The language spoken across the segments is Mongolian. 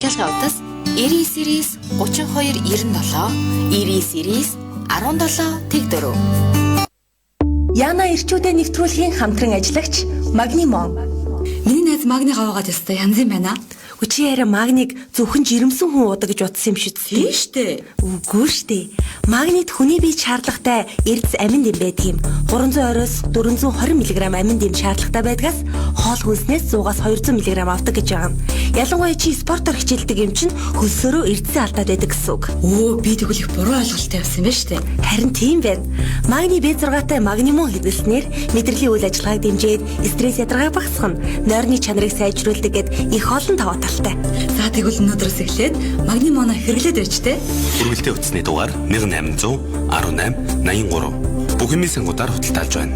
захиалгын утас 99-32-97-99-17-14. Яна ирчүүдээ нэвтрүүлгийн хамтран ажиллагч Магнимон. Миний найз магни гаваагаад өстой янз юм байна. Өчигдөр яриа магниг зөвхөн жирэмсэн хүн уудаг гэж бодсон юм шүү дээ. Тийм штэ. Үгүй штэ. Магнит хүний бие шаардлагатай эрдэс амин дэм байдаг юм. 320-оос 420 мг амин дэм шаардлагатай байдгаас хоол хүнснээс 100-аас 200 мг авдаг гэж байгаа юм. Ялангуяа чи спортоор хичээлдэг юм чинь хөлсөөрөө эрдэсээ алдаад байдаг гэсэн үг. Өө би тэгвэл их буруу ойлголттой явсан юм байна штэ. Харин тийм байна. Магний B6-тай магнимум хэвлэснээр мэдрэлийн үйл ажиллагааг дэмжиж, стресс ядаргааг багасгах нь нойрны чанарыг сайжруулдаг гэд их олон даваа талтай. За тэгвэл өнөөдрөөс эхлээд магнимоно хэрэглээд байж тээ. Үргэлжлээ утасны дугаар 1800 18 83. Бүх юмын сангуудаар худалдаалж байна.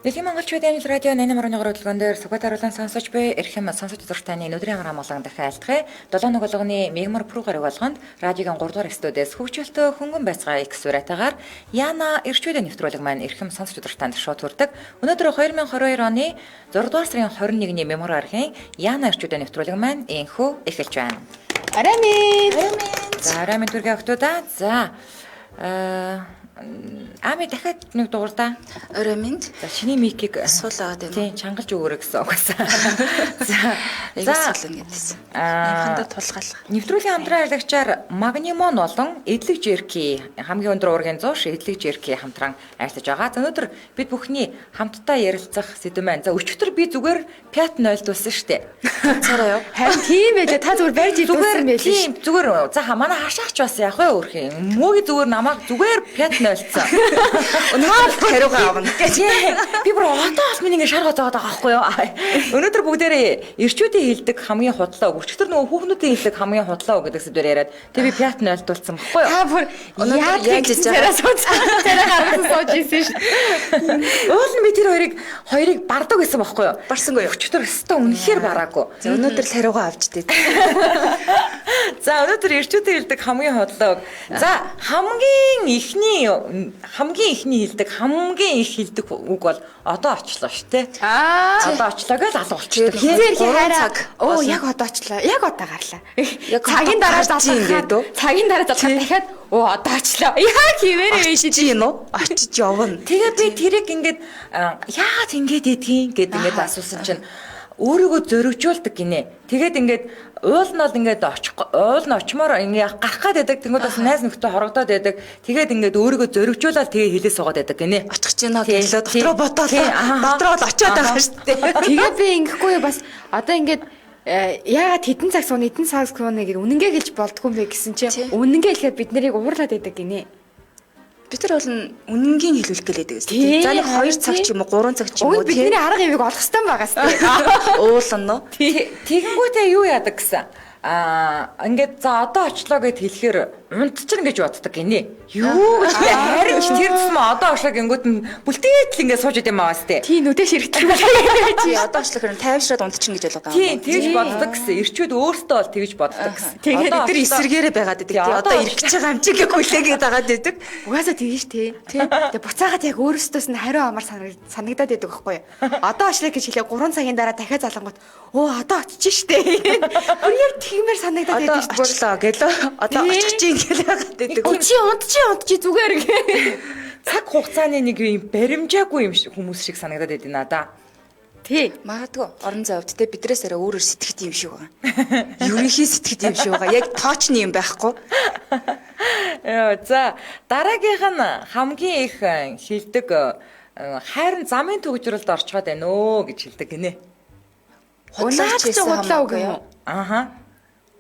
Дэлхийн монголчуудын радио 88.1 хөтөлбөрөөр дээр Сүхбаатар улаан сонсож буй эрхэм сонсож дуртайны өдрийн аграм болгон дахин айлтгая. 7 нэг болгоны мегмар Про гараг болгонд радиогийн 3 дугаар студиэс хөгжөлтөө хөнгөн байцгаа X урайтагаар Яна ирчүүдийн нэвтрүүлэг маань эрхэм сонсож дуртайнд шууд хүрдэг. Өнөөдөр 2022 оны 6 дугаар сарын 21-ний мемор архын Яна ирчүүдийн нэвтрүүлэг маань энхүү эхэлж байна. Арамин. За арамин түргээ октода. За Ами дахиад нэг дуурдаа. Ороминд. За чиний микийг суулгаад байна. Тийм, чангалж өгөөрэй гэсэн угаасаа. За ингэдсэн. Хандаа тулгаалах. Нэвтрүүлгийн хамтран аялагчаар магнимон болон эдлэг жерки хамгийн өндөр уургийн 100 эдлэг жерки хамтран айлтж байгаа. За өнөөдөр бид бүхний хамтдаа ярилцах сэдв маань. За өчигдөр би зүгээр пят 0 дуулсан штэ. Цараа юу? Харин тийм байлаа. Та зүгээр барьж идүүлсэн байлээ. Тийм, зүгээр. За манай хашаач бас яг хөө өөрхийн. Мөөгийн зүгээр намайг зүгээр пят 0 цаа. Өнөөдөр хариугаа авна. Би бүр одоо бас миний ингэ шаргаа заагаад байгаа байхгүй юу? Өнөөдөр бүгдээрээ ирчүүдийн хэлдэг хамгийн худлаа үг. Өчигдөр нөгөө хүүхнүүдийн хэлдэг хамгийн худлаа үг гэдэг сэдвээр яриад тэг би пят 0 дуулсан байхгүй юу? Та бүр яаж хийж байгаа цараа гаргасан сууж ийсэн шүү. Уул нь би тэр хоёрыг бардаг гэсэн байхгүй юу? Барсангүй юу? Өчигдөр өстө үнэхээр бараагүй. За өнөөдөр л хариугаа авч дээ. За өнөөдөр ирчүүдийн хэлдэг хамгийн худлаа үг. За хамгийн ихний хэлдэг хамгийн их хэлдэг үг бол одоо очлоо шүү дээ. Одоо очлоо гэж алга болчихсон. Хизээр хайраа. Оо яг одоо очлоо. Яг одоо гарлаа. Цагийн дараа залгах. Цагийн дараа залгах дахиад оо одоо очлоо. Яг хിവэрээ биш юм уу? Очиж явна. Тэгээ би тэрийг ингээд яагаад ингэж идэх гээд ингээд асуусан чинь өөрийгөө зөрөгжүүлдэг гинэ. Тэгээд ингээд уул нь бол ингээд уул нь очмоор ингээд гарах гээд байдаг. Тэнгүүд бас найз нөхдөд хорогдоод байдаг. Тэгээд ингээд өөрийгөө зөрөгжүүлээд тэгээ хилээ суугаад байдаг гинэ. Очих чинь наа гэлээ дотроо бодоолаа. Дотроо л очиод байгаа шүү дээ. Тэгээд би ингэхгүй бас одоо ингээд яагаад хэдэн цаг сууна гэдэг үнэнгээ хэлж болдгүй юм бэ гэсэн чинь үнэнгээ хэлэхэд бид нарыг уурлаад байдаг гинэ. Бид нар бол үнэнгийн хэлүүлэх гэлээдэг гэсэн. За нэг 2 цаг ч юм уу 3 цаг ч юм уу бидний арга ивийг олох хэрэгтэй байгаас тийм. Уулан нөө. Тэгэнгүүтээ юу яадаг гэсэн. Ингээд за одоо очлоо гэд хэлэхээр унтчихна гэж боддог гинэ. Юу гэж харин ч тэр төсмө одоо ошлоо гингүүд нь бүлтээтэл ингээд сууж идэм байгаас тээ. Тийм нүдэ ширхтэн. Тий одоо очлоо хэрэг тайвшраад унтчихна гэж болоод байгаа. Тийм тэгж боддог гэсэн. Ирчүүд өөртөө бол тэгж боддог гэсэн. Тэгээд бид нар эсэргээрээ байгаад байдаг. Тий одоо ирэх гэж байгаа юм чи гэх хүлээгээд байгаад байдаг. Угаасаа тэгэж тий. Тэгээ буцаагаад яг өөрөөсөөс нь хариу амар санагдаад байдаг байхгүй юу? Одоо очлоо гэж хэлээ 3 цагийн дараа дахиад залангууд оо одоо очиж штэ. Бүр яг тиймэр санагдаад байдаг шүү. Очлоо гэлөө одоо очих чинь гэлээ байгаад байдаг. Унтчи зүгээр гэ. Цаг хугацааны нэг юм баримжаагүй юм хүмүүс шиг санагдаад байдаг надаа. Тий. Магадгүй орон зай хувьд те бидрээс арай өөрөөр сэтгэх юм шиг байгаа. Ерөнхий сэтгэх юм шиг байгаа. Яг тоочны юм байхгүй. За дараагийнх нь хамгийн их хэлдэг хайрын замын төгжрөлд орчоод байна өө гэж хэлдэг гинэ. Улаач худлаа үг юм уу? Ааха.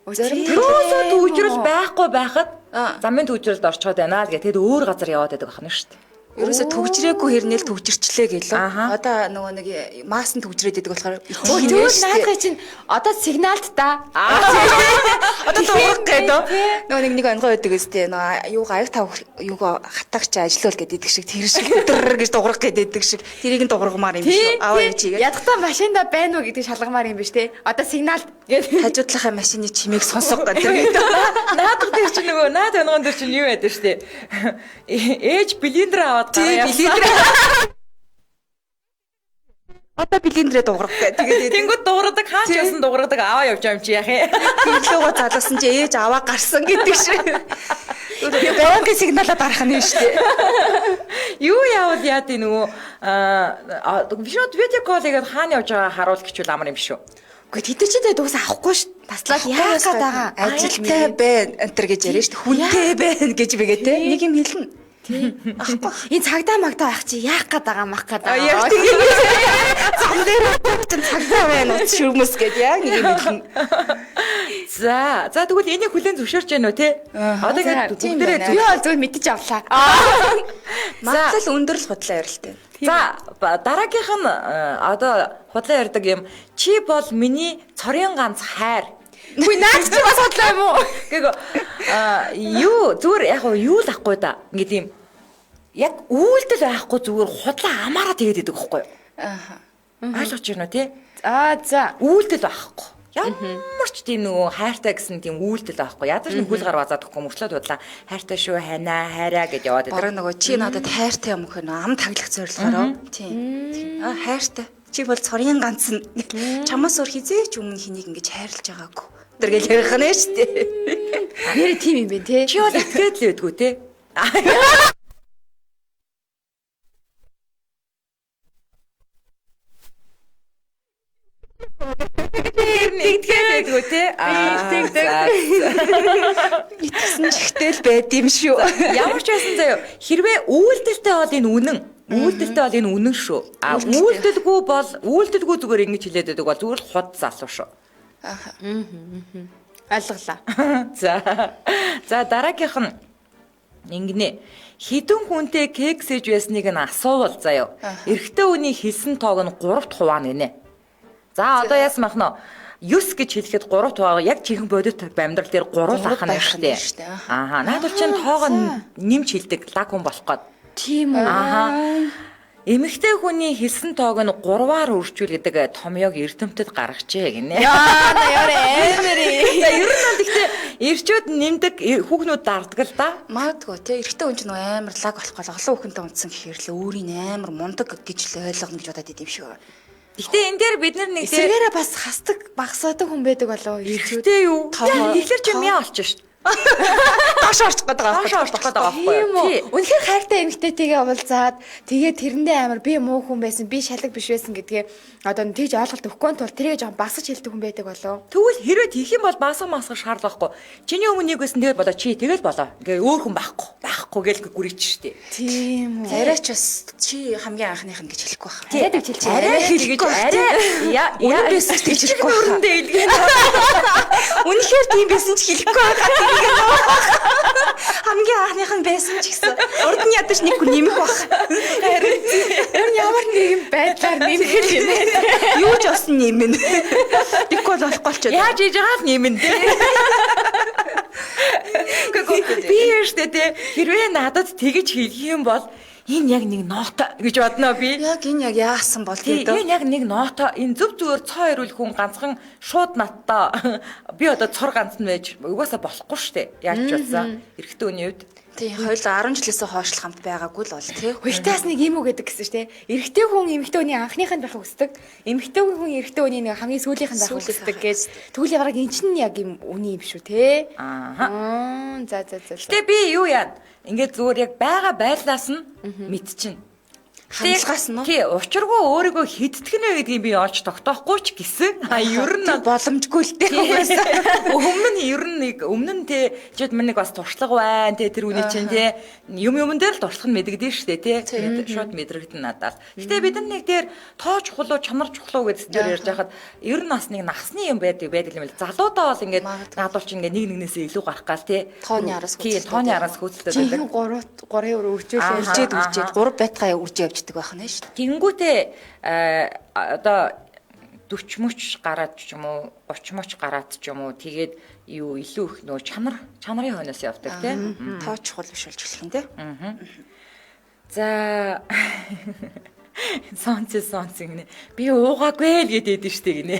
Зарим төгжрөл байхгүй байхад замын төгжрөлд орчоод байна л гэх. Тэгэд өөр газар яваад байдаг ахна шүү дээ. Ерөөсө төгжрээгүй хэрнээл төгжирчлээ гэлөө. Аха. Одоо нөгөө нэг маас нь төгжрээд идэг болохоор Тэгвэл наадгай чинь одоо сигналт та. одоо дуурах гэдэг. Нөгөө нэг ангой байдаг өстэй. Нөгөө юугаа аяг тав юугаа хатагч ажиллавал гэдэг шиг тэр шиг өдөр гэж дуурах гэдэг шиг. Тэрийг нь дуургамаар юм шүү. Аваа яа чигээ. Ядахтаа машинда байна уу гэдэг шалгамаар юм биш те. Одоо сигналт гэдэг. Хажуудлахаа машины чимээг сонсох гэдэг. Наадах дээр чинь нөгөө наад онгон дээр чинь юу байдаг штэ. Ээж блендер аваад гараа явсан. Одоо билиндрээ дуурах гэдэг. Тэнгүүд дуурдаг хаач явсан дуурдаг аваа явж байгаа юм чи яах юм. Бирлүүгөө залгасан чи ээж аваа гарсан гэдэг шиг. Баянгийн сигналаа дарах нь шүү дээ. Юу яавал яа тий нөгөө вишот видео колл хийгээд хаана явж байгаа харуул гэчүүл амар юм шүү. Гэхдээ тэд чинь дуус авахгүй ш. Таслаад яах гээд байгаа. Ажилтай байна энтер гэж яриа шүү дээ. Хүнтэй байна гэж бигээ те. Нэг юм хэлнэ. Энэ цагдаа магдаа байх чи яах гээд байгаа мах гээд байгаа. Яг тийм. Зам дээр чинь цагдаа байна уу шүрмэс гэж яг нэг юм хэлнэ. За тэгвэл энийг хүлэн зөвшөөрч гэнэ үү те? Одоо ингээд бүгдээрээ Би бол зөв мэдчих авлаа. Магадлал өндөр л худлаа ярилтай. За дараагийнх нь одоо худлаа ярьдаг юм. Чи бол миний цорын ганц хайр. Үгүй наад чи бас худлаа юм уу? Гэвь юу зүгээр яг юу л ахгүй да. Ингээд юм яг үйлдэл байхгүй зүгээр худлаа амаараа тэгээд идэг байхгүй юу? Ааха. Ойлгож байна уу те? За. Үйлдэл байхгүй. Ямар ч тийм нөгөө хайртай гэсэн тийм үйлдэл байхгүй. Ядаж нэг хүл гар базаад өгөхгүй мөрчлөөд бодлаа. Хайртай шүү, хайнаа, хайраа гэж яваад байдаг. Бараг нөгөө чи надад хайртай юм хөө ам таглах зорилгоороо. Тийм. Хайртай. Чи бол цорын ганц нь. Чамаас өөр хизээч өмнө хэнийг ингэж хайрлаж байгаагүй. Тэр гэж ярих нь шүү дээ. Нэр тийм юм бэ те. Чи бол итгээд л байдгүй те. Итгээд байдгүй те. Итсэн чихтэл байд юм шүү. Ямар ч байсан заяа хэрвээ үйлдэлтэй бол энэ үнэн. Үйлдэлтэй бол энэ үнэн шүү. Үйлдэлгүй зүгээр ингэж хэлээд байдаг бол зүгээр л худ залуу шүү. Ааха. Ойлголаа. За дараагийнх нь ингэнэ. Хідэн хүнтэй кексэж байсныг нь асуувал заяа. Эрэгтэй хүний хэлсэн тоог нь 3 хуваа нэ. За одоо яасан мах нь 9 гэж хэлэхэд 3 хуваа яг чихэн бодит амьдрал дээр 3 ах нь штэ. Ааха. Наадвар чинь тоог нь нэмж хэлдэг лаг хүн болох гээд. Тийм үү. Ааха. Эмэгтэй хүний хэлсэн тоог нь 3-аар үржүүл гэдэг томьёог эрдэмтэд гаргажээ гинэ. Яа эмэри. Ер нь бол гэхдээ эрчүүд нэмдэг хүүхнүүд дарддаг л да. Магадгүй те эрэгтэй хүн ч нөө амар лаг болохгүй олон хүүхэнтэй унтсан гэхээр л өөрийн амар мундаг гэж л ойлгоно гэж бодоод идэв шүү. Гэхдээ энэ дээр бид нэг Эсвэргээрээ бас хасдаг багсаадаг хүн байдаг болоо. эрчтэй юу? Тэгэхээр ч юм яа олчих шүү. Доош орчих гээд байгаа Доош орчих гээд байгаа байхгүй Тийм юу? үү. Үнэхээр хайртай эмэгтэйтэйгээ уулзаад тэгээд тэрэндээ амар би муу хүн байсан, би шалаг биш байсан гэдгээ одоо тэгж ойлголт өгөхгүй тул тэрийг жоохон багсаж хэлдэг хүн байдаг болоо. Тэгвэл хэрвээ тийх юм бол масах шаардлагагүй. Чиний өмнө нэг байсан тэгэл болоо чи тэгэл болоо. Ингээ өөр хүн байхгүй гэл гүрийч штэ. Тийм үү. Арайч бас чи хамгийн анхных нь гэж хэлэхгүй байх. Тэгээд хэлж Арай хэлгэж арай Үнэн байсан ч гэж хэлэхгүй байх. өрөндөө илгээ. Үнэхээр тийм байсан ч хэлэхгүй байх. Хамгийн анхных нь байсан ч гэсэн урд нь ядаж нэг хүн нэмэх байх. ер нь ямар нэгэн байдлаар нэмэх юм бэ? Юу ч бас нэмэн. Тэгэхгүй болохгүй ч. Яаж хийж байгаа л нэмэн дээ. Би яштэй те хэрвээ надад тэгэж хэлэх юм бол энэ яг нэг ноото гэж бодноо би. Яг энэ яг яасан бол гэдэг. Энэ яг нэг ноото. Энэ зөв зүгээр цоо ирүүл хүн ганцхан шууд надтай би одоо цор ганц нь байж угаасаа болохгүй штэ. Яаж ч болсон. Эрэгтэй хүний хувьд. Тийм хоёул 10 жилээс хойш хамт байгаагүй л бол тий. Хуйтаас нэг юм уу гэдэг гэсэн шүү дээ. Эрэгтэй хүн эмэгтэй хүний анхныханд байх хүсдэг. Эмэгтэй хүн эрэгтэй хүний нэг хамгийн сүүлийнхэнд байх хүсдэг гэж. Тэгвэл яг энэ чинь яг юм үний юм шүү те. Ааха. За. Гэтэ би юу яа? Ингээд зүгээр яг байгаа байдлаас нь мэдчихнэ. хандлагаас нь. Тий, учиргүй өөрийгөө хиддэг нэ гэдгийг би олж тогтоохгүй ч гэсэн ер нь боломжгүй л дээ. өмнө нь те жид минь нэг бас туршлага байна те тэр үний чинь те юм дээр л туршлах нь мэдэгдэн штэ те шууд мэдрэгдэн надаас. Гэтэ бид нэг дээр тоо чухал уу чанар чухал уу гэдсэн дээр ярьж байхад ер нь бас нэг нахсны юм байдаг юм л. Залуудаа бол ингээд наадуул чи ингээд нэг нэгнээсээ илүү гарах гал те Тооны араас тооны араас хөөцөлтэй байдаг. 3 үржүүлээд үржээд 3 байтгаа үрж явждаг байх нь шүү дээ. Тэнгүүтээ одоо 40 мөч гараад ч юм уу 30 мөч гараад ч юм уу тэгээд юу илүү их нөө чанарын хойноос явдаг тийм тоо чухал биш болж болох юм тийм. За сонц гинэ. Би уугаагүй л гэдэг нь штэ гинэ.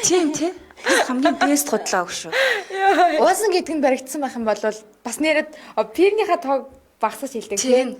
Тийм хамгийн бест худлаа өгш шүү. уусан гэдэг нь баригдсан байх юм бол бас нэрээд пирнийхаа тоог багсаж хэлдэг тийм.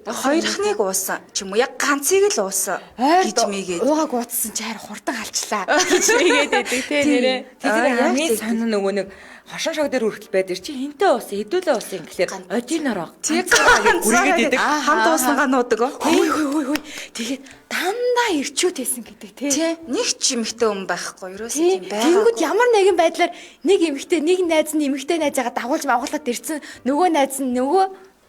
Хоёрхныг уусан ч юм уу яг ганцыг л уусан гэж мэйгээд. Уугааг уудсан чи харин хурдан алчлаа гэж мэйгээд байдаг тийм нэрээ. Тэгэхээр хамгийн сонин нөгөө нэг хошин шог дээр хүртэл байдаг чи хинтээ уусан хэдүүлээ уусан гэхэлэр одинороо үргээд байдаг. Хамт уусангаа нуудаг. Хөөе. Тэгээд дандаа ирчүүд байсан гэдэг тийм. Нэг ч эмэгтэй хүн байхгүй ерөөсөө тийм байгаа. Тэнгүүд ямар нэгэн байдлаар нэг эмэгтэй нэг найз нь эмэгтэй найзаагаа дагуулж магуулаад ирсэн. Нөгөө найз нь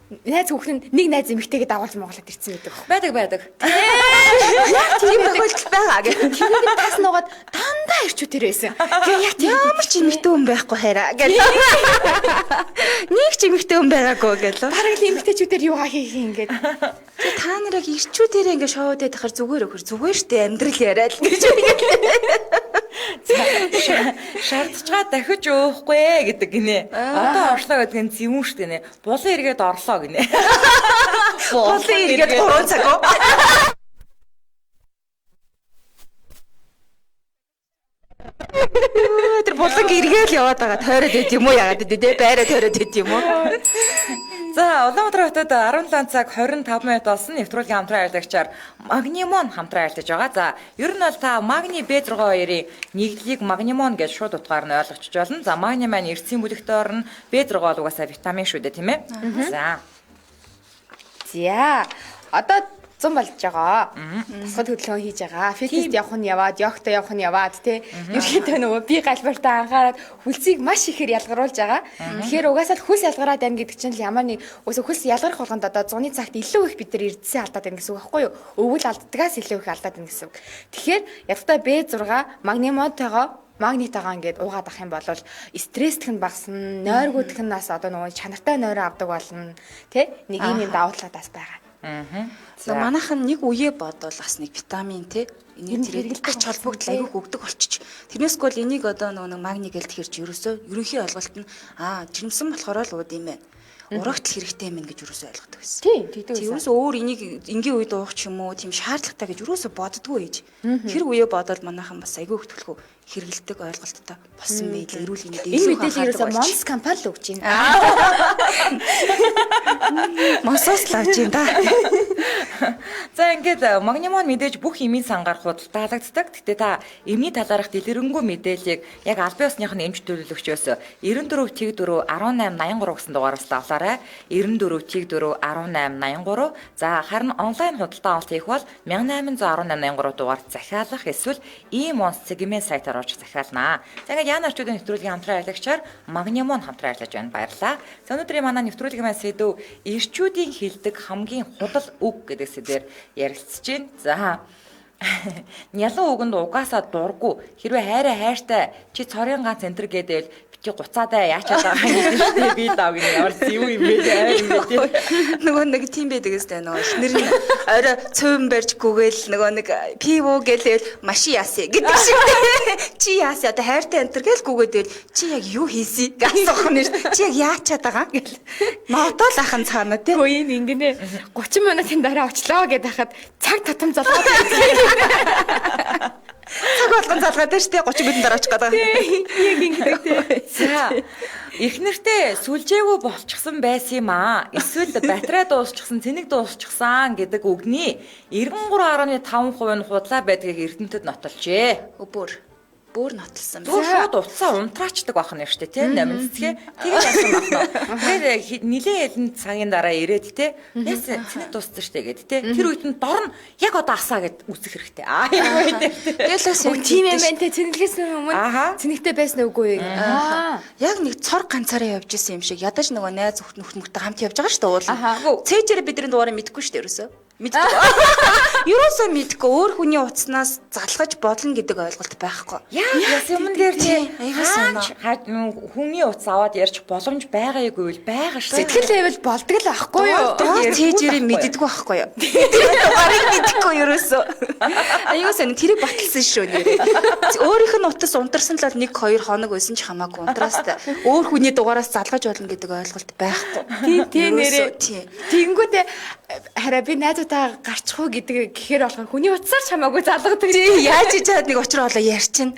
найз хүүхэн нэг найз эмэгтэйгээ дагуулж магуулаад ирсэн гэдэг. Байдаг. Тийм тохиолдол байгаа гэх. Тэгээд тас нугаад дандаа ирчүүд ирсэн. Тэгээд ямар ч эмэгтэй хүн байхгүй хараа гэх. Нэг ч эмэгтэй хүн байгаагүй гэл. Бараг л эмэгтэйчүүдээр юугаа хийх юм ингээд. Та нарыг ирчүүдээрээ ингээд шоуд байхаар зүгээр штэ амьдрал яриа л гэж. Шаардчгаа дахиж уухгүй гэдэг гинэ. Одоо оршлоо гэдэг нь зэвүүн штэ нэ. Булан эргээд орлоо гинэ. Булан эргээд 3 цаг уу? Тэр булан эргээл яваад байгаа тойроод байд юм уу яагаад дээ тэ байраа тойроод байд юм уу? За Улаанбаатар хотод 17 цаг 25 минут болсон нэвтрүүлгийн хамтран айлгчаар магнимон хамтран айлтаж байгаа. За ер нь бол та магний B6-2-ийн нэгдлийг магнимон гэж шууд утгаар нь ойлгочих болно. За магний маань эрдэсийн бүлэгт орно. B6 бол угаасаа витамин шүү дээ тийм ээ. За одоо 100 болж байгаа. Тасгал хөдөлгөөн хийж байгаа. Фитнес явах нь яваад, йогт явах нь яваад тий. Ерөнхийдөө нөгөө би галбартаа анхаарал хөлсийг маш ихээр ялгаруулж байгаа. Тэгэхээр угаасаа хөлс ялгараад байна гэдэг чинь ямар нэг хөлс ялгарх болгонд одоо зуны цагт илүү их бид нар эрдэсээ алдаад байна гэсэн үг байхгүй юу? Өвөл алддагаас илүү их алдаад байна гэсэн үг. Тэгэхээр ядтаа B6 магнимонтойгоо магнитагаа ингээд уугаад ах юм бол стресстэх нь багасна, нойргуудх нь нас одоо нөгөө чанартай нойроо авдаг болно. Тэ? Нэг юм давуутлаадаас байгаа. Манайхан нэг үе бодвол бас нэг витамин те энийг тэрэг ач холбогдол аягүй өгдөг болчих. Тэрнээс гол энийг одоо нэг магний гэл тэрч ерөөсөө ерөнхий ойлголт нь жирэмсэн болохоор л ууд юм байна. Урагтл хэрэгтэй юм гэж ерөөсөө ойлгодог байсан. Тийм. Ерөөсөө өөр энийг энгийн үед уух ч юм уу тийм шаардлагатай гэж ерөөсөө боддгоо ээж. Тэр үе бодвол манайхан бас аягүй хөтөлхөө хэрэгэлдэг ойлголттой болсон байл эрүүл мэндийн энэ мэдээлэл ерөөсөө Монс компани л өгч байна. Монсоос л авч юм да. За ингээд магнимон мэдээж бүх эмийн сангаар худалдаалагддаг. Гэтэ та эмний талаарх дэлгэрэнгүй мэдээллийг яг аль биесных нь эмч төлөөлөгчөөс 94 тэг 4 1883 гэсэн дугаараас авлаарай. 94 тэг 4 1883. За харин онлайн худалдаа авалт хийх бол 181883 дугаар захиалах эсвэл e-month сегмент сайтаар орж захиалнаа. За ингээд яна орчуудын нэвтрүүлгийн хамтран аялагчаар магнимон хамтран аярлаж байна. Баярлалаа. За өнөөдрийн манай нэвтрүүлгийн маань сэдв эрчүүдийн хилдэг хамгийн худал үг гэдэг сэдвээр ярилцж байна. За нялан үгэнд угаасаа дурггүй хэрвээ хайраа хайртай чи цорын ганц центр гэдэл бити гуцаадаа яачаад байгаа юм шүү дээ. Би даа гинэ ямар зэв юм бэ нөгөө нэг тийм байдаг өстэй нөгөө эхнэр нь орой цөөн барьж гүгээл нөгөө нэг пиво гэлээл машин яасэ гэдэг шиг чи яасэ одоо хайртай центр гээл гүгээдэл чи яг юу хийсэ гэсэн нэр чи яг яачаад байгаа гэл нотол ахын цаана тийм Хөөе ингэнэ 30 минутын дараа очлоо гэдээ хахад цаг татам залгаад цаг болгон залгаад байж тээ 30 минутын дараа очих гэдэг. яг ингэдэг тий. За эхнэртэй сүлжээгүй болчихсон байсан юм аа. Эсвэл батарей дуусчихсан, цэник дуусчихсан гэдэг үгний 93.5% нь худлаа байдгийг Эрдэнэтэд нотолжээ. Өбөр Бүр нотолсон. Зүгээр шууд утсаа унтраачдаг байх нь шүү дээ тий. Намын цэцгээ тэгээд яасан байх нь. Тэгээд нилээн ялан цагийн дараа ирээд тий. Яасан цэнэг дууссан шүү дээ гэд тий. Тэр үед нь дор нь яг одоо асаа гэд үзэх хэрэгтэй. Яа юм бэ. Тэгэл бас тийм юм байна те цэнэглээс өмнө цэнэгтэй байсан үгүй. Яг нэг цор ганцаараа явж исэн юм шиг ядаж нөгөө найз нөхдөд хамт явж байгаа шүү дээ уулын. Цээжээрээ бидний дугаараа мэдэхгүй шүү дээ ерөөсөө. Мэддэг. Ерөөсөө мэдхгүй өөр хүний утаснаас залгаж болно гэдэг ойлголт байхгүй. Яс юм дээр тий. Аягаа хүний утас аваад ярьж боломж байгаагүй л байгаа шүү. Сэтгэл байвал болдог л ахгүй юу? Цээжээрээ мэддэггүй байхгүй юу? Барыг мэдхгүй ерөөсөө. Аягаа тэрийг баталсан шүү нэрээ. Өөрийнх нь утас унтарсан л бол 1-2 хоног байсан ч хамаагүй унтраастай. Өөр хүний дугаараас залгаж болно гэдэг ойлголт байхгүй. Тий нэрээ. Тэгэнгүүтээ хараа би найзуудаа гарчих уу гэдэг гэхээр болохоор хүний утсаар ч хамаагүй залгадаг. Тий яаж чад нэг очроо болоо ярьчин.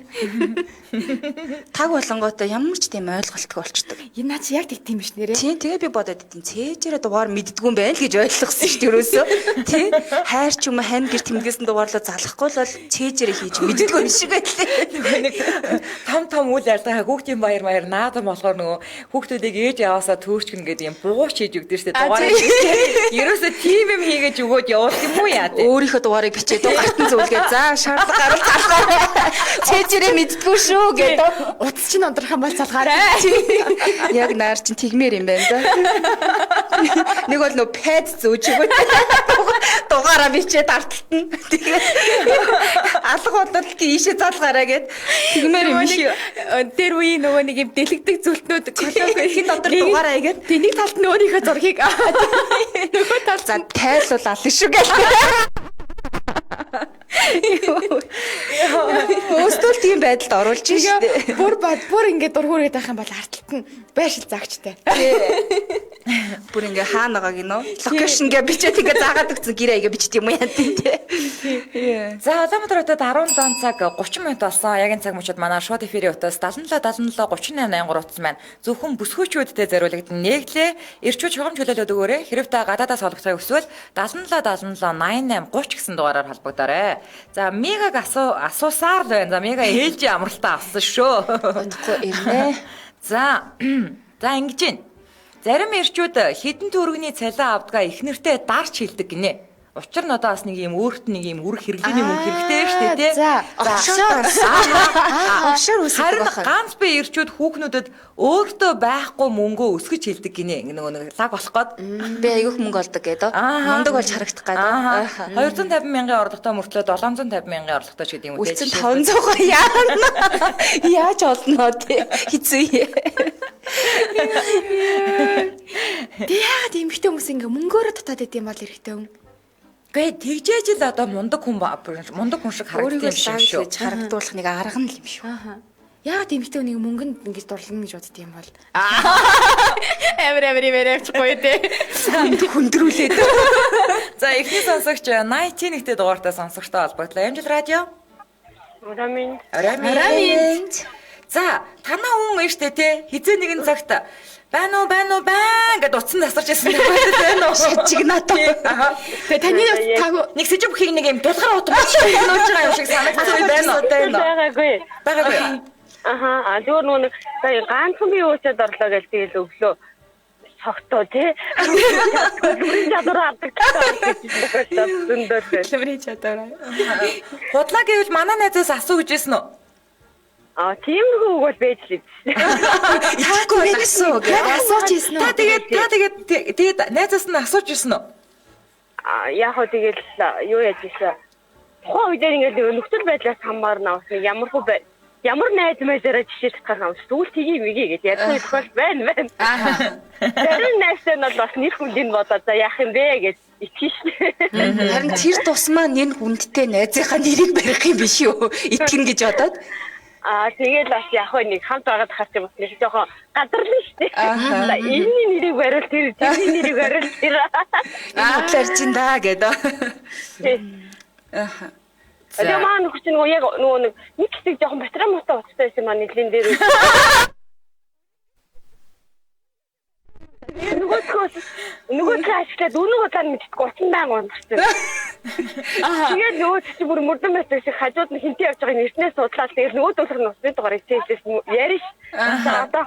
Таг болонготой ямар ч тийм ойлголтгүй болчдөг. Энэ наа чи яг тэг тийм биш нэрээ. Тий тэгээ би бодоод идэв. Цээжээрээ дугаар мэддгүй юм байна л гэж ойлгосон шүү дээ ерөөсөө. Тий хайр ч юм хань гэр тэмдгээс нь дугаарлаа залахгүй л бол цээжээрээ хийж мэддгүй юм шиг байлээ. Нэг том үйл ажиллагаа хүүхдийн баяр наадам болохоор нөгөө хүүхдүүдийг ээж яваасаа төөрчгөн гэдэг юм бууч хийж өгдөө шүү дээ. Дугаараа ерөөсөө тийм юм хийгээд өгөөд явуулт юм уу яа. Өөрийнхөө дугаарыг бичээд гартан зөвлгээ. За шаардлага гарвал залгаа. Цээжээрээ мэддгүй шүү гэдэг. Утас чинь ундрах юм бол залгаарай. Яг наар чинь тэгмээр юм байна да. Нэг бол нөө пэд зөөж өгөө. Дугаараа бичээд арталтна. Тэгээд алга болоод ийшээ залгаарай гэд тэгмээр юм шиг. Тэр үеийн нөгөө нэг юм дэлгдэг зүлтнүүд колог хин дотор дугаараа игээд тэнийг талд нь өөрийнхөө зургийг нөгөө талд за тайлбал аль шүү гэх. Өөртөө тийм байдалд оруулж штэ. Бүр ингээд дургуургээд байх юм бол арталт нь байшил заагчтай. Бүр ингээ хаана байгааг нөө локейшн гэ бичээд ингээ заагаад өгсөн гэрээ ингээ бичт юм яа тийм тий. За Улаанбаатар хотод 17 цаг 30 минут болсон. Яг энэ цаг мөчид манай шууд эфирийн утас 77 38 утас маань зөвхөн бүсгүйчүүдэд зориулагдсан нэглээ. Ирчүүд чухам чөлөөлөд өгөөрэй. Хэрэг та гадаадаас олгохыг хүсвэл 77 88 30 гэсэн дугаараар холбогдоорой. За мегаг асуусаар л байна. За мега ээлжийн амралтаа авсан шүү. Бодохгүй ирнэ. За ингэж байна. Зарим ирчүүд хідэн төгрөгийн цалин авдгаа их нэртэй дарч хэлдэг гинэ. Учир нь одоо бас нэг юм өөрт нэг юм үр хэрэглээний мөнгө хэрэгтэй шүү дээ тий. За офшор үсгэх байх. Ганц бие ирчүүд хүүхнүүдэд өөртөө байхгүй мөнгөө өсгөж хэлдэг гинэ. Нэг лаг болох гээд. Би айгүйх мөнгө олдог гэдэг. Мундаг болж харагдах гэдэг. 250 мянган орлоготой мөртлөө 750 мянган орлоготой ч гэдэг юм уу тий. Үлцэн 500 яана. Яаж олно тий. Хэцүү. Яагаад эмэгтэй хүмүүс ингээ мөнгөөрөө татаад идэм бол эрэгтэй хүн. Гэ тэгжээж л одоо мундаг хүн шиг харагддаг юм шиг шүү. Харагдуулах нэг арга нь юм шүү. Яагаад эмэгтэй хүнийг мөнгөнд ингэж дурлана гэж бодд юм бол. Эвэр гоё дээ. Хүндрүүлээд. За эхний сонсогч 81-тэй дугаартай сонсогчтой холбогдлоо. Амжилт радио. Арамин. За танаа хүн ээжтэй те хизээ нэгэн цагт байна уу гэд утсан тасарч байсан байна уу? Шижигнатаа. Тэгээ таны нэг сэжиг бүхийг нэг юм дулгаар утгаач нууж байгаа юм шиг санагдсан байна уу? Байгаагүй. Аха, зүгээр нэг ганцхан би уусаад орлоо гэж тэгэл өглөө согтоо тий. Бүрийн чадвар авдаг гэж зөндөө. Бүрийн чадвар. Худлаа гэвэл манай найзаас асуу гэжсэн үү? Тиймэрхүү үг бол байж л дээ. Итгэхгүй байсан уу? Асууж ирсэн үү? Та тэгээд найзаас нь асууж ирсэн үү? Яг хөө тэгэл юу яаж ийшээ. Тухайн үед ингээд нөхцөл байдлаас хамаарна бас ямар найз мэжээрээ жишээ татах юм шүү. Тэгвэл тгий мэгээ гэж ярьсан тохиол байна. Тэр найзтай нь бол бас нэр хүндийг бодоод за яах юм бэ гэж итгэж шээ. Харин тэр тусмаа нэр хүндтэй найзынхаа нэрийг барих юм биш үү? Итгэн гэж бодоод. Тэгээд бас яг нэг хамт байгаад хахад юм бас нэг жоохон гадарлаа шүү дээ. Энэний нэрийг бариул тэрний нэрийг бариул тэр. Бодлоор чин да гэдэг. Тэгээ маань нөхөч нөгөө яг нөгөө нэг хэсэг жоохон батарей муутай уцтай байсан маань нэлийн дээр. Нөгөө ашиглаад өнөө удаа мэдтгүй утсан даан унтчихсан. Тэгээд нөгөө чи бүр мөрдөн байсан шиг хажууд нь хинтээ явж байгааг нэрснээс судлаад тэгээд нөгөө дөрөв нь усны дугаарыг цээжлээс яриш. За одоо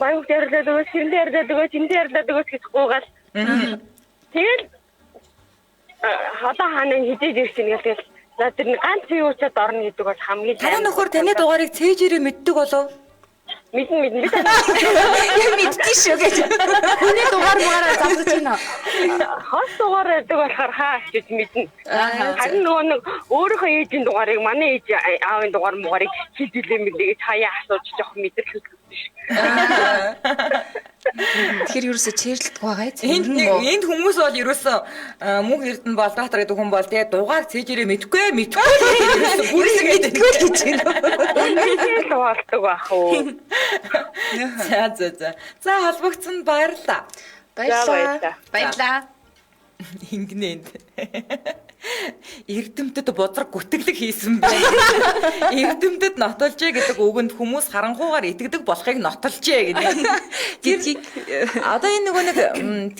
баян хүмүүс ярьлаа дөгөөс, тэрэнд ярьлаа дөгөөс, тэнд ярьлаа дөгөөс гэж гуугаал. Тэгээд одоо хаана хизээж ирсэн гэдэг за тэр ганц юу ч орно гэдэг бол хамгийн Танай нөхөр таны дугаарыг цээжээрээ мэддэг болов? мэдэн Яг мэддээ шүү гэж. Хүний дугаар маараа замсаж байна. хос дугаар гэдэг болохоор хаа гэж мэднэ. Харин нөгөө нэг өөрийнхөө ээжийн дугаарыг манай ээж аавын дугаар мугаарыг хилжүүлээ мэдээ гэж хаяа асууж жоох мэдрэл үзсэн шүү. Тэгэхээр ерөөсө чэйрлэлт байгаа Энд хүмүүс бол ерөөсөө мөнх эрдэнэ бол доктор гэдэг хүн бол тэгээ дугаар цээжээрээ мэдгүй ерөөсөө мэддэггүй л гэж байна. Үнэхээр л болдог бах уу. За холбогдсон баярлаа. Баярлаа. Ингэнэ. Эрдэмтэд бузар гүтгэлэг хийсэн байна. Эрдэмтэд нотолжээ гэдэг үгэнд хүмүүс харанхуугаар итгэдэг болохыг нотолжээ гэдэг. Одоо энэ нөгөө нэг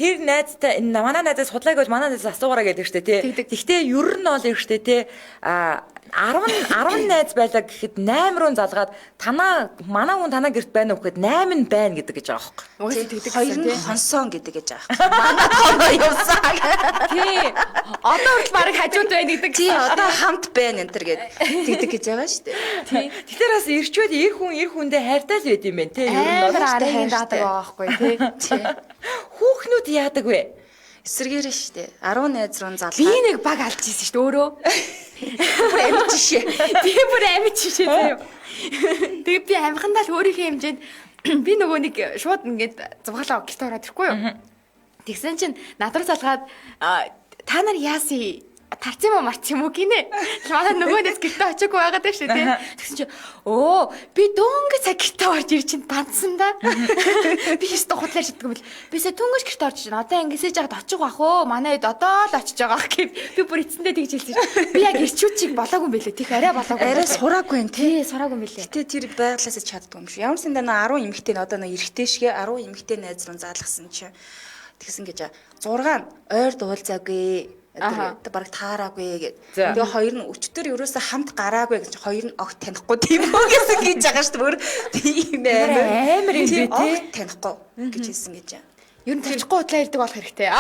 тэр найзтай манай найзаас судлаа гэж манай найзаас асуугаараа гэдэг штэ тий. Гэхдээ ер нь бол их штэ тий. 10 найз байлаа гэхэд 8 руу залгаад манай хүн танаа гэрт байна уу гэхэд 8 нь байна гэдэг гэж байгаа байхгүй. Уусаа тэгдэг Хоёр нь хонсон гэдэг гэж байгаа. Манай тоо явсан. тий. Одоо хүртэл баг хажууд байна гэдэг. Тий одоо хамт байна энэ төр гэдэг гэж байгаа шүү дээ. Тэгэхээр бас ирчүүд эр хүндээ хайртай л байд юм байна тий. Ер нь бол арийн даадаг байгаа байхгүй тий. хүүхнүүд яадаг вэ? Эсэргээрээ шүү дээ. 10 найз руу залгаад. Би нэг баг алж ийсэн шүү дээ өөрөө. бүр амьд шээ. Би бүр амьд шээ заяа. Тэгээд би амхандаа л өөрийнхөө хэмжээнд би нөгөө нэг шууд ингээд зугаалаа гэрт ороод ирэхгүй юу. Тэгсэн чинь надруу залгаад та нар яаси тарц юм уу марц юм уу гинэ. Манай нөгөөдөөс гэртээ очиагүй байгаад байна шүү тий. Тэгсэн чинь би дөнгөж цаг гэртээ орж ир чинь бандсан да. Би хэвээр хутлаа шиддэг юм бэл. Бисээ дөнгөж гэртээ орж чинь одоо ингэсэж яагаад очих واخ өө. Манай хэд одоо л очиж байгаа ах гэв. Би бүр эцэндээ тэгж хэлсэн. Би яг ирчүүд чиг болоогүй юм бэлээ. Тих арай болоогүй. Арай сураагүй юм тий. Сураагүй юм бэлээ. Гэтэ тэр байглаасаа чаддгүй юм шүү. Ямар сандаа 10 эмэгтэй нь одоо нэг эрэгтэй шигээ 10 эмэгтэй найз руу заалгасан чи. Тэгсэн гэж 6 нь ойр дуулзаагүй. Тэр баг таараагүй гэдэг. Тэгээ хоёр нь өчтөр ерөөсө хамт гараагүй гэж хоёр нь огт танихгүй тийм үү гэсэн гэж байгаа шүү дээ. Тийм амар юм бэ тий. Огт танихгүй гэж хэлсэн гэж. Ер нь тавьчихгүй удлаа ирдэг болох хэрэгтэй.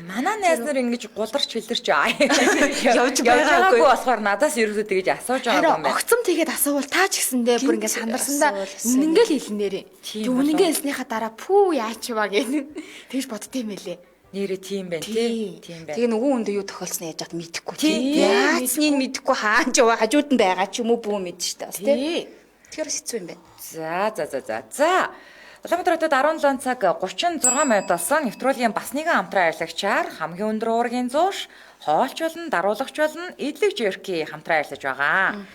Манай найз нар ингэж гуларч хэлэрч явж байгаагүй болохоор надаас ерөөсөө тэгэж асууж байгаа юм байна. Огцом тэгээд асуувал таа ч гэсэндээ бүр ингээд сандарсандаа үнэнгээл хэлнээрээ. Тэг үнэнгээ хэлснийхаа дараа пүү яач ваа гэнэ. Тэгж боддtiin мэлээ. Нэрээ тийм байна тий. Тийм байна. Тэгээ нөгөө хүндээ юу тохиолсноо яаж яд мэдэхгүй тий. Яацныг мэдэхгүй хаанч яваа хажууд нь байгаа ч юм уу бүү мэдэн штэ бас тий. Тэгэхээр хэцүү юм байна. За. Улаанбаатар хотод 17 цаг 36 минут болсон. Нэвтрүүлгийн бас нэгэн хамтран ажиллагчаар хамгийн өндөр уургийн зууш, хоолч болон даруулагч болон эдлэг жерки хамтран ажиллаж байгаа.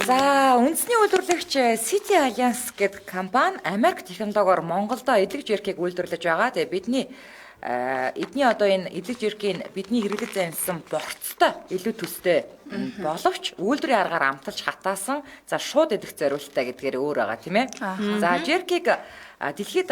За, үндэсний үйлдвэрлэгч City Alliance гэдэг компани Америк технологиор Монголдо эдлэг жеркийг үйлдвэрлэж байгаа. Тэгээ бидний эдний одоо энэ эдлэг жеркийн бидний хэрэглэж зансан борцтой илүү төстэй боловч үйлдвэрийн аргаар амталж хатаасан за шууд идэх зориулттай гэдгээр өөр байгаа тийм ээ. За жеркийг дэлхийд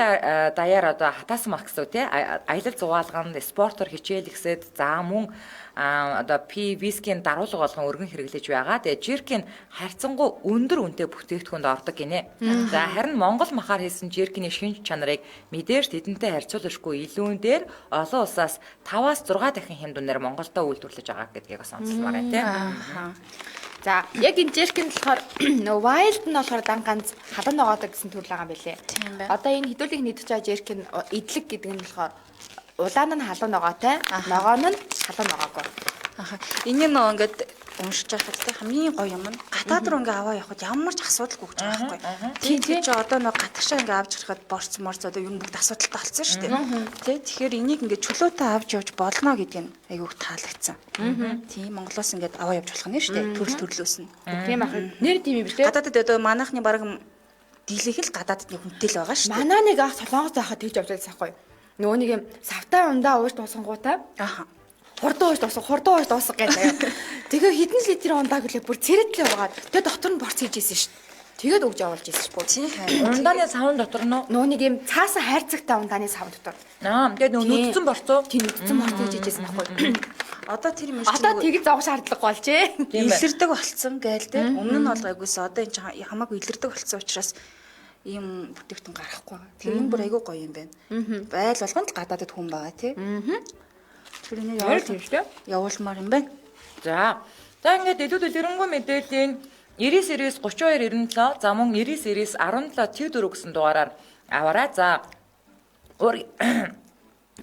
даяар одоо хатаасан мах гэсэн тий аялал зугаалганд спортоор хичээл гэсэд за мөн одоо вискийн даруулга болгон өргөн хэрэглэж байгаа. Тэгээ жеркийн харьцангуй өндөр үнэтэй бүтээгдэхүүнд ордог гинэ. За харин Монгол махаар хийсэн жеркийн шинж чанарыг мэдээж тэдэнтэй харьцуулашгүй илүүн дээр олон улсаас 5-6 дахин хэмжээнд үнээр Монголдо үйлдвэрлэж байгаа гэдгийг бас онцлмаар байна тий. За яг энэ жеркинд болохоор нөө wild нь болохоор дан ганц халуун ногоодог гэсэн төрөл байгаа юм билэ. Одоо энэ хэдүүлийг нийтж байгаа жеркин эдлэг гэдэг нь болохоор улаан нь халуун ногоотой, ногоо нь халуун ногоогүй. Энэ нөө ингээд уншиж байхад тэ хамгийн гоё юм нь гадаад руу ингээ аваа явахад ямар ч асуудалгүй гэж байгаа байхгүй. Тийм чи одоо нэг гатгашаа ингээ авч ирэх борц морц одоо юм бүгд асуудалтай болсон шүү дээ. Тэ тэгэхээр энийг ингээ чөлөөтэй авч явж болно гэдгийг айгүйх таалагдсан. Тийм Монголоос ингээ аваа явж болох нь шүү дээ. Төрөл төрлөөс нь. Тийм ах. Нэр тийм юм билээ. Гадаадд одоо манайхны баг дийлэх л гадаадд нэг хүнтэй л байгаа шүү дээ. Манаа нэг ах солонгос байхад тэгж явж байсан байхгүй. Нөгөө нэг юм савтай ундаа ууж дуусангуудаа. Хурдан ууж дуусах гэдэг. Тэгээ хэдэн литрийн ундааг үлээ бүр цэрэтлээ угаад тэгээ дотор нь борц хийж ийсэн шүү. Тэгээд өгж явуулж ирсэн ч бүр. Тийм харин. Ундааны савн дотор Нөө нэг юм цаасан хайрцагтай ундааны сав дотор. тэгээд нүдцэн борцоо. Тийм үдцэн борцоо гэж хэлсэн байхгүй. Одоо тэр юм Одоо тэгж зовх шаардлага болжээ. илэрдэг болцсон гээл те. Өмнө нь бол айгуус одоо энэ чинь хамаагүй илэрдэг болцсон учраас ийм бүтээгтэн гарахгүй байгаа. Тэр энэ бүр айгүй гоё юм байна. Baйл болгонд гадаадд хүн байгаа тий. Тэр энэ явуулмаар юм байна. За ингээд илүү дэлгэрэнгүй мэдээллийн 99 32 97 за мөн 99 17 T4 гэсэн дугаараар аваарай. За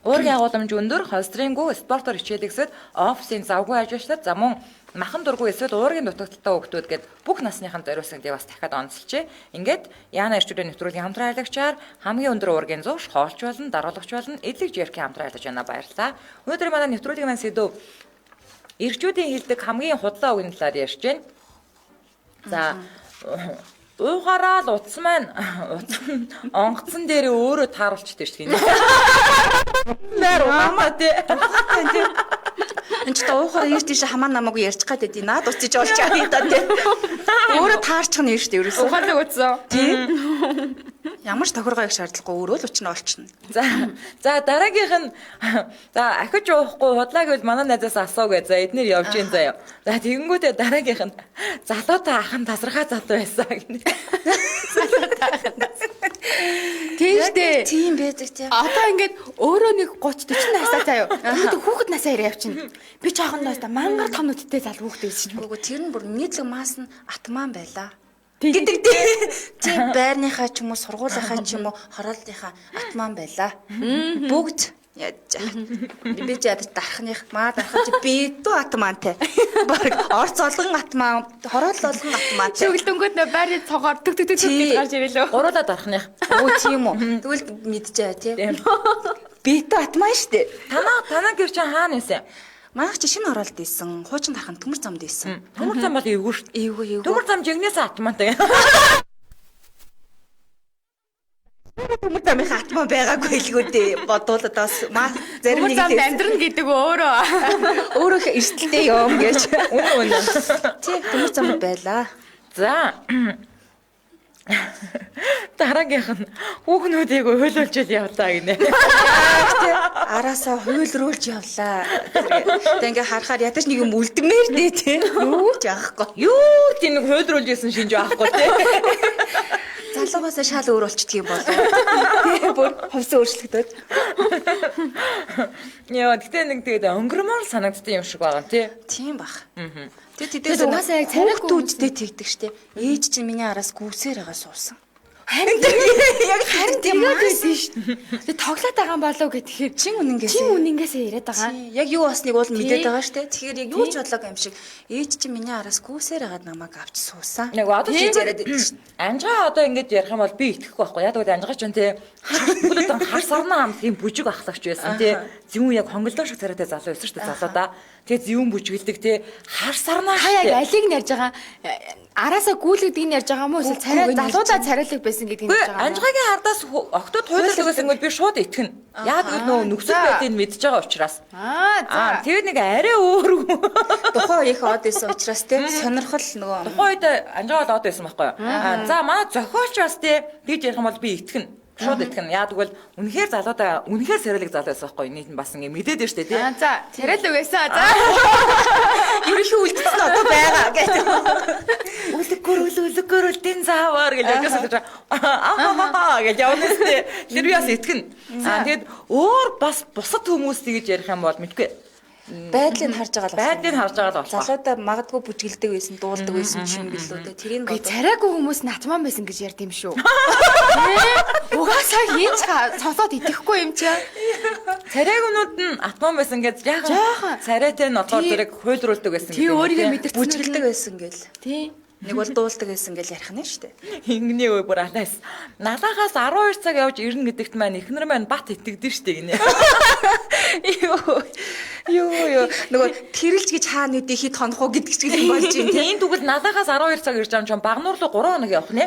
Уургийн агуулмж өндөр холстрингүй спортоор хичээлэгсэд офисын завгүй ажиллагчдад за мөн махан дургүй эсвэл уургийн дутагдaltaй хүүхдүүд гээд бүх насныханд зориулсан гэдэг бас дахиад онцолжээ. Ингээд Яна эрчүүдийн нэвтрүүлгийн хамтран аялагчаар хамгийн өндөр уургийн зууш, хоолч болон даруулагч болон эдлэг жеркийн хамтран аялагч байна баярлалаа. Өнөөдөр манай нэвтрүүлгийн маань сэдв эрчүүдийн хилдэг хамгийн худлаа үгний талаар ярьж байна. За уугаараа л утас маань онгоцон дээр өөрөө тааруулчихдээ шүү дээ. Нэр уумаа тий. Энд ч уухаар ирж тийш хамаа намаагүй ярьчих гад байдیں۔ Наад уцаж олч аа тий. Өөрөө таарчих нь шүү дээ ерөөсөө. Ухаалаг утсан. Тий. Ямар ч тохиргоо их шаардлагагүй өөрөө л өчнө олчихно. За дараагийнх нь за ахиж уухгүй худлаа гэвэл манай найзаас асуу гэж за эднэр явж гин заяа. За тэгэнгүүтээ дараагийнх нь залуутай ахын тасархаа залуу байсан гэнэ. Тийштэй. Тийм байдаг тийм. Одоо ингээд өөрөө нэг 30 40 настай заяа. Тэгэхдээ хүүхэд насаа ирээ явчихна. Би чаахандаас та мангар том нүдтэй залуу хүүхэд байсан чинь. Үгүй тэр нь бүр нийтлэг маас нь атман байлаа. Гэдэг тийм байрныхаа ч юм уу сургуулийнхаа ч юм уу хорооллынхаа атман байлаа. Бүгд яаж би жаад дарахных маа дарахч би дүү атмантай. Баг орц олгон атман хороол олгон атмантай. Шүглдэнгүүд нөө байрны цогоор төг гэж гарч ирэлөө. Гуруула дарахных. Өө тийм үү. Тэгвэл мэдчихээ тийм. Би дүү атман штэ. Танаа гэр чинь хаана нэсэн? Манайх чи шинэ оролт ийсэн. Хуучин дахын төмөр замд ийсэн. Төмөр зам бол эвгүй шүү дээ. Эвгүй. Төмөр зам жигнээс атмантай. Төмөр замын атман байгаагүй хэлгүү дээ. Бодуулаад бас маа зарим нэг зам амьдрын гэдэг өөрөө эрсдэлтэй юм гэж. Үнэ. Тийм төмөр замд байлаа. За дараагийнх нь хүүхнүүдийг уйлуулж явлаа гинэ. Араасаа хуйлруулж явлаа. Тэг ингээ харахаар ядаж нэг юм үлдмээр дээ тий. Юу ч яахгүй. Юу тийм нэг хуйлруулж исэн шинж байхгүй тий. Залуугаас шал өөр болчихдгийг болов. Тий бүр хувьсан өөрчлөгдөд. Яа гэтээ нэг тэгээд өнгөрмөр санагддаг юм шиг байгаа тий. Тийм бах. Тэгээд угаасаа яг царайгүй дүүжтэй тэгдэг штэ. Ээж чинь миний араас гүсээр байгаа суусан. Харин яг харин тэгээд байсан шүү дээ. Тэгээд тоглоод байгаа юм болов гэхээр чин үнэнгээсээ яриад байгаа. Яг юу болсныг бол мэдээд байгаа штэ. Тэгэхээр яг юу ч бодлоогүй юм шиг ээж чинь миний араас гүсээр агаад намайг авч суусан. Нэг одоо чи яриад байдаг штэ. Анжгаа одоо ингэж ярих юм бол би итгэхгүй байхгүй. Яг үгүй анжгаа ч тий. Бүгд хар сарнаа амт юм бүжиг ахлагч байсан тий. Зүүн яг хонголдоо шиг царайтай залуу байсан штэ залуудаа. Тэгээ зүүн бүжгэлдэг тий. Хар сарнаа яг алиг нь ярьж байгаа араасаа гүйлгдгийг нь ярьж байгаа мó эсвэл царай залуудаа царайлаг байсан гэдгийг ярьж байгаа. Анжгаагийн хардаас октод хуйлуулгаас ингэж би шууд итгэнэ. Яг л нөө нөхцөл байдлыг мэдж байгаа учраас. Тэгээд нэг арай өөр. Тухайн их од байсан учраас тий сонирхол нөгөө. Тухайн үед анжгаа л од байсан байхгүй юу? За манай зохиолч бас тий гэж ярих юм бол би итгэнэ. Шууд итгэнэ. Яа тэгвэл үнэхээр залуудаа үнэхээр царайлаг залуу байсан байхгүй юу? Нийт нь бас ингэ мэдээд байна шүү дээ тий. За царайлаг байсан. За. Ерөнхий үлдсэн одоо байгаа гэдэг. Үлгөр үлдэн заавар гэж яжсан гэж гэж явнастай. Тэр би бас итгэнэ. Тэгээд өөр бас бусад хүмүүс тэгж ярих юм бол мэдгүй. Байдлыг харж байгаа л болсон. Залуудаа магадгүй бүжгэлдэг байсан, дуулдаг байсан юм билүү дээ. Тэрийг бодоо. Царайгүй хүмүүс натман байсан гэж ярьд юм шүү. Угаасаа хинч цосоод идэхгүй юм чи. Царайгнууд нь атман байсан гэж яг царайтай нь одоор зэрэг хуйлруулдаг байсан гэдэг. Тий өөрийгөө мэдэрсэн бүжгэлдэг байсан гэл. Тий. Нэг бол дуулдаг байсан гэж ярих нь шүү дээ. Ингэний үе бүр алаас. Налахаас 12 цаг явж ирнэ гэдэгт маань эхнэр маань бат итгэдэж штэ гинэ. Юу нөгөө тэрэлж гэж хаана үдээ хит хонох уу гэдэг шиг юм болж байна тийм. Энэ тэгвэл налахаас 12 цаг ирж байгаа юм чинь Багнуур руу 3 хоног явах нэ.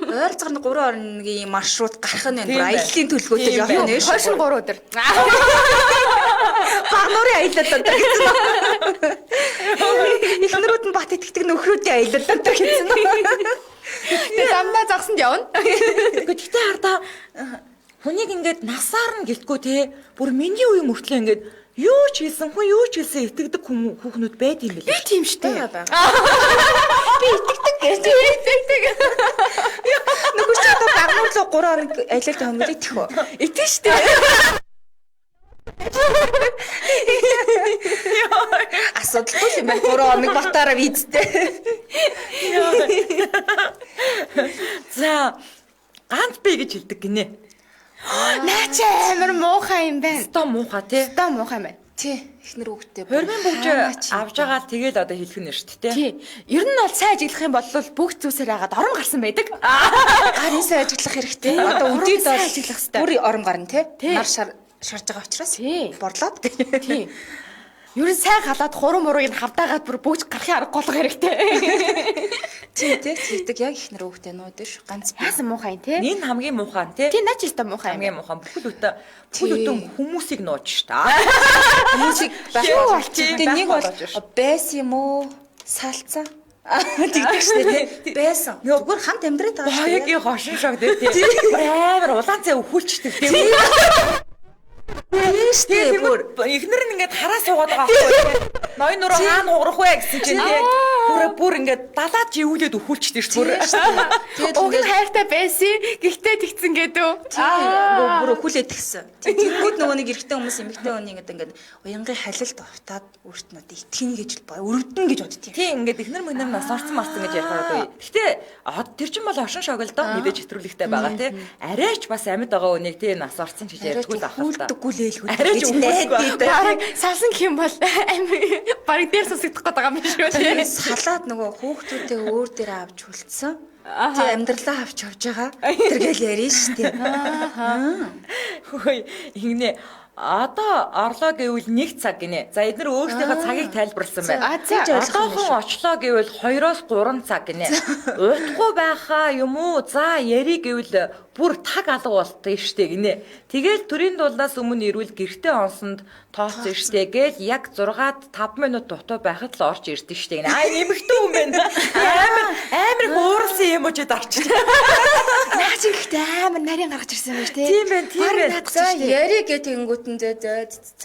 Ойр цагны 3 хоногийн маршрут гарах нь бүр аяллаа төлгөөтэй явах нэ. Хойшин 3 өдөр. Багнуурын аялалд одоо гэсэн. Эхнэрүүд нь бат итгэдэг нөхрүүдийн аялалд одоо гэсэн. Тэгээ замдаа загсанд явна. Гэхдээ хардаа хүнийг ингээд насаар нь гэлтгүй те бүр миний үе мөртлөө ингээд юу ч хэлсэн хүн юу ч хэлсэн итгэдэг хүүхнүүд байд юм билээ. Би тийм штэ. Би итгэдэг гэж. Нөгөө ч одоо багнуулаа 3 хоног аялалд хөнгөлөж тэх үү. Итгэн штэ. Асуудалгүй юм байна. 3 хоног батаараа визтэй. За ганц би гэж хэлдэг гинэ. Наач амар муухай юм байна. Ста муухай те. Ста муухай юм байна. Тий, эхнэр хүүхдээ. Хормын бүгж авж байгаа тэгэл одоо хэлэх нь шүү дээ. Тий. Ер нь бол сайн ажиглах юм бол бүх зүйлсээр хагаад орон гарсан байдаг. Гарын сайн ажиглах хэрэгтэй. Одоо үдийд бол ажиглах хэрэгтэй. бүр орон гарна тий. Нар шарж байгаа учраас борлоод. Тий. Ер нь сайн халаад хурам мурыг нь хавдаагаад бүр бүгд гарахын арга голох хэрэгтэй. Тий, тэгдэг яг эхнэр хүүхдээ нууд ш ганц Яасан муухай те. Энэ хамгийн муухай те. Тий наач өстө муухай юм. Хамгийн муухай бүхэл бүтэн хүмүүсийг нууж ш та. хүмүүсийг Юу байх. Тэгээ нэг бол байсан юм уу? Салцсан. Тэгдэг штэ тий. Байсан. Зүгээр хамт амьдраад байгаа штэ. Баягийн хошин шог тий. Амар улаан цай өхүүлчдэг тий. Штэ бүр эхнэр нь ингээд хараа суугаад байгаа байхгүй. Ноён нуруу хаана хуурах вэ гэсэн чинь тий. Бүр ингээд далаад живүүлээд өхүүлчдэг ш бүр. Уг нь хайртай байсан. Гэхдээ тэгсэн гэдэг. бүр өхүүлээд гисэн. Тэгвэл нөгөө нэг эрэгтэй хүмүүс эмэгтэй хүний ингээд уянгийн халилт автаад өөрт нь итгэн гэж өрөвдөн гэж боддгийг. Тий ингээд эхнэр мөнөр нас орсон марсан гэж ярих байгаа. Гэхдээ тэр чинь бол ошин шог л доо мэдээж хэтрүүлэгтэй байгаа тий. Арайч бас амьд байгаа үнийг тий нас орсон гэж ярьдгүй л ахал та. Арайч найддаг. Бараг салсан гэх юм бол бараг дээр сусагдах гээд байгаа юм шиг үү. Салаад нөгөө хүүхдүүдээ өөр дээр авч хүлцсэн. Тэг амьдралаа авч явж байгаа. Тэргээл ярина штэ. Хөөе ингэнэ. Одоо орлоо гэвэл 1 цаг гинэ. За эдгээр өөрсдийнхөө цагийг тайлбарласан байна. Одоохон очлоо гэвэл 2-3 цаг гинэ. Удахгүй байхаа юм уу? За яри гэвэл бүр таг алга болтой штэ гинэ. Тэгэл төрийн дуулаас өмнө ирвэл гэртээ онсонд тооцсон штэ гээл яг 6-5 минут дутуу байхад л орж ирдэ штэ гинэ. Аа нэмэгтэй юм байна. Амар хуурсан юм уу ч дарч. Наач ихтэй амар нарийн гаргаж ирсэн юм шүү дээ. Тийм байна. За яри гэтэнгүүтэндээ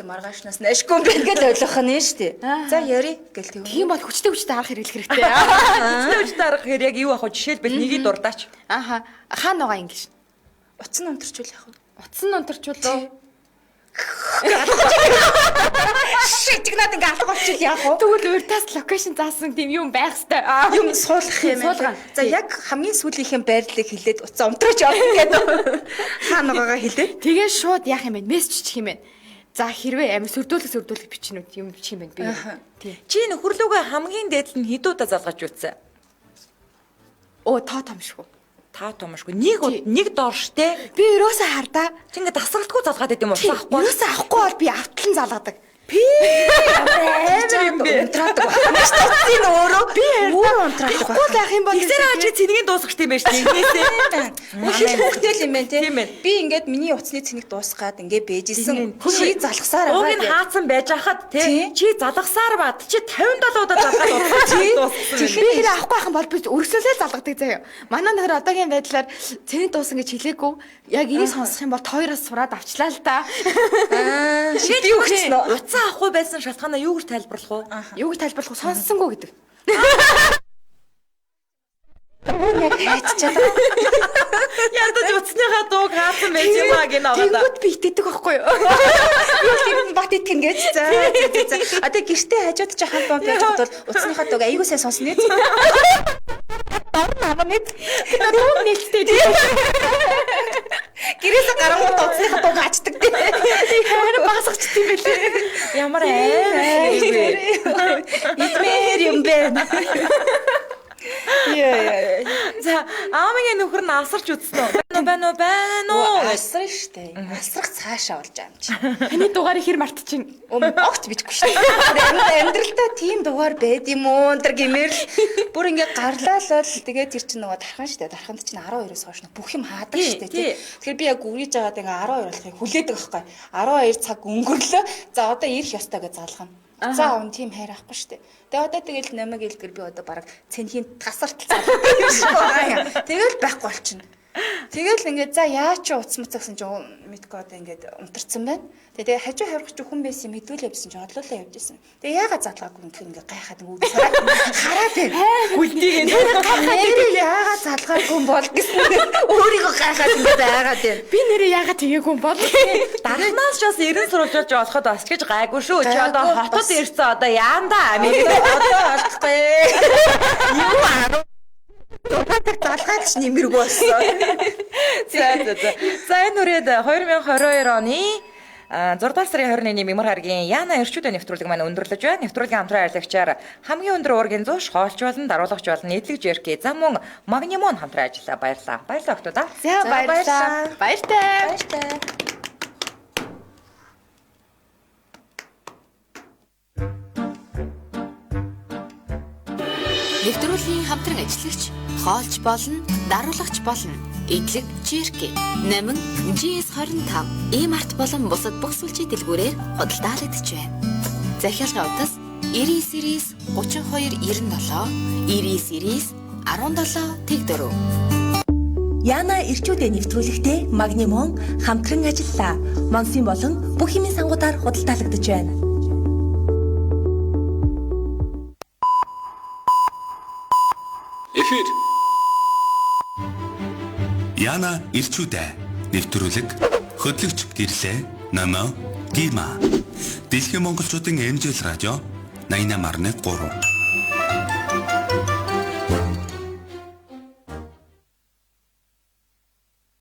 маргаашнаас нэшгүй юм байна гэж ойлгох нь штэ. За яри гэл тэг. Тийм бол хүчтэй арга хэрэглэх хэрэгтэй. Хүчтэй арга хэрэг яг юу ах вэ? Жишээлбэл нэгийг дурдаач. Ааха. Хаана байгаа ингэж? Утсан унтарчул яах вэ? Утсан унтарчулоо. Шигнад ингээ алга болчихвол яах вэ? Тэгвэл урьдаас локейшн заасан тийм юм байх хэвээр. Юм суулгах юм байна. За яг хамгийн сүүлийнхэн байрлалыг хэлээд утсаа унтраач явах гэдэг. Хаана байгаагаа хэлээ. Тэгээ шууд яах юм бэ? Мессеж чих юм бэ? За хэрвээ амир сөрдүүлэх бичнүүд юм чих юм бэ? Тий. Чи нөхөрлөгөө хамгийн дээд нь хэдүүдэ залгаж үтсэн? Оо том шүү. Та томшгүй. Нэг доор штэ. Би ерөөсөө хардаа. Чи ингээ дасралтгүй залгаад идэм уу? Ерөөсөө авахгүй бол би автлан залгадаг. Пи ямар юм бэ? Унтраадаг байна шүү дээ. Энэ өөрөө би өөр унтраадаг байна. Гол ах юм бол Тэгсээр ачи цэнийг дуусгах юм байна шүү дээ. Хэл хөөхтэй л юм байна Тийм ээ. те. Би ингээд миний утасны цэнийг дуусгаад ингээ бэжсэн. Чи залгасаар Уг байгаа. нь хаацсан байж хахад тий. Чи залгасаар бат. Чи 57 удаа залгаад дуусгасан. би хэрэг авахгүй байх юм бол би өргөсөөлөө залгадаг заяа. Манай нөхөр одоогийн байдлаар цэний дуусан гэж хэлээгүй. Яг энийг сонсох юм бол хоёроос сураад авчлаа л та. Шид юу гэсэн үү? Утсан авахгүй байсан шалтгаанаа юу гэж тайлбарлах уу? Юу гэж тайлбарлах вэ? Сонссонгүй гэдэг. Яг хайчаад. Ядаж утасныхаа дууг хаасан байж юм аа гэнэ аваад. Тэнгүүд би итгэдэг байхгүй юу? Юу тийм бат итгэн гэж. За. Одоо гэртээ хажууд чи хамт бомб яаж бодвол утасныхаа дууг аягүй сайн сонсно нэ. Дуу нэлтэй. Гэрээсээ гарангууд утасныхаа дууг хачдаг тий. Харин багсагчд юм бэлээ. Ямар аим. Идмэр юм бэ. Яа. За аамгийн нөхөр нь асарч үзсэн үү? Байна уу? Асрах штэ. Асрах цаашаа болж байгаа юм чи. Таны дугаарыг хэр мартчихин? Огт бичихгүй штэ. Амьдралдаа тийм дугаар байд юм уу? Тэр гэмээр бүр ингээ гарлаа л тэгээд тэр чинь нөгөө дархан штэ. Дарханд чинь 12-оос хойш бүх юм хаадаг штэ тий. Тэгэхээр би яг үргэж жагаад ингээ 12 болохыг хүлээдэг байхгүй. 12 цаг өнгөрлөө. За одоо ирэх ёстой гэж залгана. буцаа авах тийм хайр авахгүй шүү дээ. Тэгээ одоо тэгэл намайг илгэр би одоо бараг цэнхийн тасарт залдаг юм шиг байгаа юм. Тэгэл байхгүй болчихно. Тэгэл ингээд за яа чи уцмц гэсэн чи мэдгүй одоо ингээд унтарсан байна. Тэгээ хажуу харах чи хүн байсан мэдүүлээ гэсэн чи одлуулаа явж исэн. Тэгээ яагаад задлаагүй юм гэхээр ингээд гайхаад үүд хараад байна. Гүлдийг Нэрээ яагаад залгаагүй юм бол гэсэн өөрийгөө гайхаад ингээд байгаад байна. Би нэрээ яагаад тэгээгүй юм бол? Дарахнаас ч бас 90 сурвалжуулж болоход бас гэж гайгүй шүү. Чи одоо хотод ирсэн одоо яандаа Америк Одоо олдохгүй. Юу аа Тотаг залгаач нэмэргүй болсон. За энэ үрээд 2022 оны 6 дугаар сарын 21-ний Мямар гарагийн Яна эрчүүдийн нэвтрүүлэг маань өндөрлөж байна. Нэвтрүүлгийн хамтран ажиллагчаар хамгийн өндөр уургийн 100 шоолч болон даруулагч болон нийтлэг жерки зам мөн магнимон хамтран ажиллаа. Баярлалаа. Баярлалаа охтуудаа. За баярлалаа. Баяртай. Нэвтрүүлгийн хамтран ажиллагч, хоолч болон даруулагч болон эдлэг Жирки 8 GS25 E-Mart болон бусад бүх сүлжээ дэлгүүрээр худалдаалагдж байна. Захиалгын утас 99 32 97 99 17 4. Яна эрчүүдээ нэвтрүүлэгтээ магнимон хамтран ажиллаа. Монсын болон бүх хэмжээ сангуудаар худалдаалагдж байна. Эфир. Яна эрчүүдээ нэвтрүүлэг хөтлөгч гэрлээ намаа Гима. Дэлхийн монголчуудын MJL радио 88.3